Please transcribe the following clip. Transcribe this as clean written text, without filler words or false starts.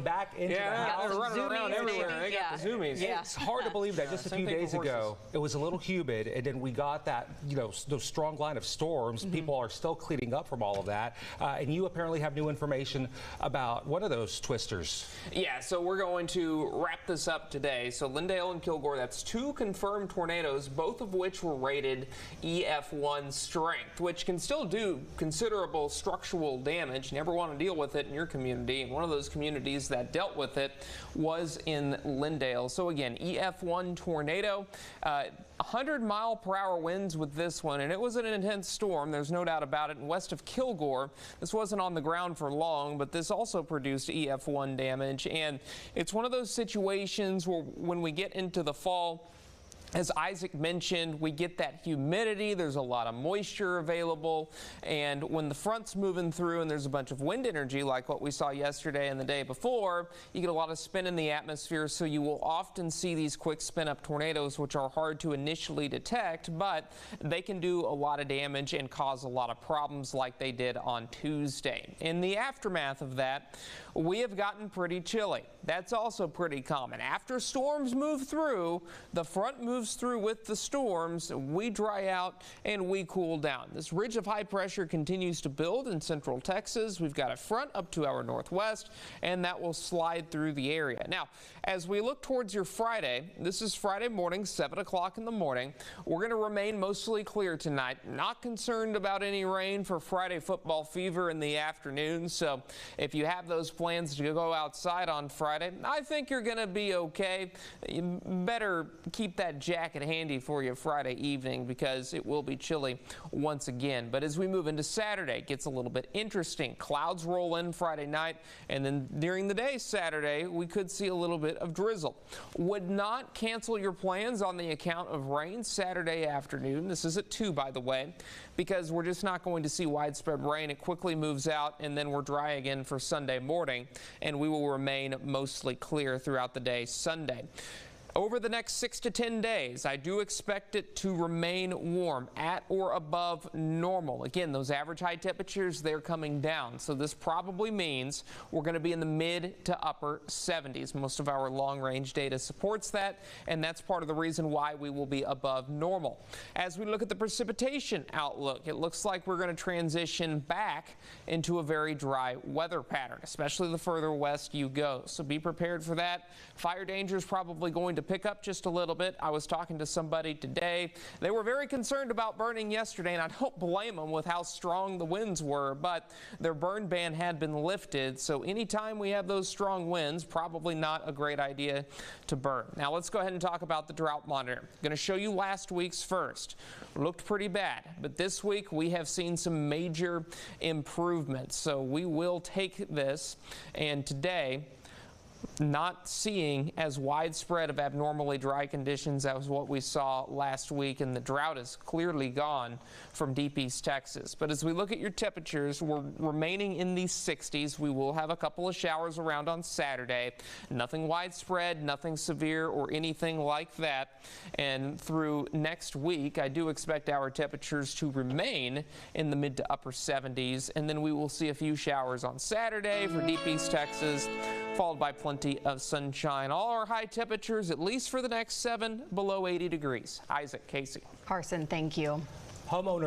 back into the house. They're running around everywhere. They got the zoomies. Yeah. It's hard to believe that just a few days ago it was a little humid, and then we got that, those strong line of storms. People are still cleaning up from all of that, and you apparently have new information about one of those twisters. Yeah, so we're going to wrap this up today. So Lindale and Kilgore, that's two confirmed tornadoes, both of which were rated EF1 strength, which can still do considerable structural damage. You never want to deal with it in your community, and one of those communities that dealt with it was in Lindale. So again, EF1 tornado, 100-mile-per-hour winds with this one, and it was an intense storm, there's no doubt about it. And west of Kilgore, this wasn't on the ground for long, but this also produced EF1 damage. And it's one of those situations where when we get into the fall, as Isaac mentioned, we get that humidity, there's a lot of moisture available, and when the front's moving through and there's a bunch of wind energy like what we saw yesterday and the day before, you get a lot of spin in the atmosphere, so you will often see these quick spin-up tornadoes, which are hard to initially detect, but they can do a lot of damage and cause a lot of problems like they did on Tuesday. In the aftermath of that, we have gotten pretty chilly. That's also pretty common. After storms move through, the front moves through with the storms, we dry out and we cool down. This ridge of high pressure continues to build in central Texas. We've got a front up to our northwest, and that will slide through the area. Now, as we look towards your Friday, this is Friday morning, 7 o'clock in the morning. We're going to remain mostly clear tonight. Not concerned about any rain for Friday football fever in the afternoon. So if you have those plans to go outside on Friday, I think you're going to be okay. You better keep that jacket handy for you Friday evening, because it will be chilly once again. But as we move into Saturday, it gets a little bit interesting. Clouds roll in Friday night, and then during the day Saturday, we could see a little bit of drizzle. Would not cancel your plans on the account of rain Saturday afternoon. This is at 2, by the way, because we're just not going to see widespread rain. It quickly moves out, and then we're dry again for Sunday morning, and we will remain mostly clear throughout the day Sunday. Over the next 6 to 10 days, I do expect it to remain warm, at or above normal. Again, those average high temperatures, they're coming down. So this probably means we're going to be in the mid to upper 70s. Most of our long-range data supports that, and that's part of the reason why we will be above normal. As we look at the precipitation outlook, it looks like we're going to transition back into a very dry weather pattern, especially the further west you go. So be prepared for that. Fire danger is probably going to pick up just a little bit. I was talking to somebody today. They were very concerned about burning yesterday, and I don't blame them with how strong the winds were, but their burn ban had been lifted. So anytime we have those strong winds, probably not a great idea to burn. Now let's go ahead and talk about the drought monitor. I'm going to show you last week's first. Looked pretty bad, but this week we have seen some major improvements. So we will take this, and today, not seeing as widespread of abnormally dry conditions as what we saw last week, and the drought is clearly gone from deep East Texas. But as we look at your temperatures, we're remaining in the 60s. We will have a couple of showers around on Saturday. Nothing widespread, nothing severe or anything like that. And through next week, I do expect our temperatures to remain in the mid to upper 70s, and then we will see a few showers on Saturday for deep East Texas, followed by plenty of sunshine. All our high temperatures, at least for the next 7, below 80 degrees. Isaac, Casey. Carson, thank you. Homeowners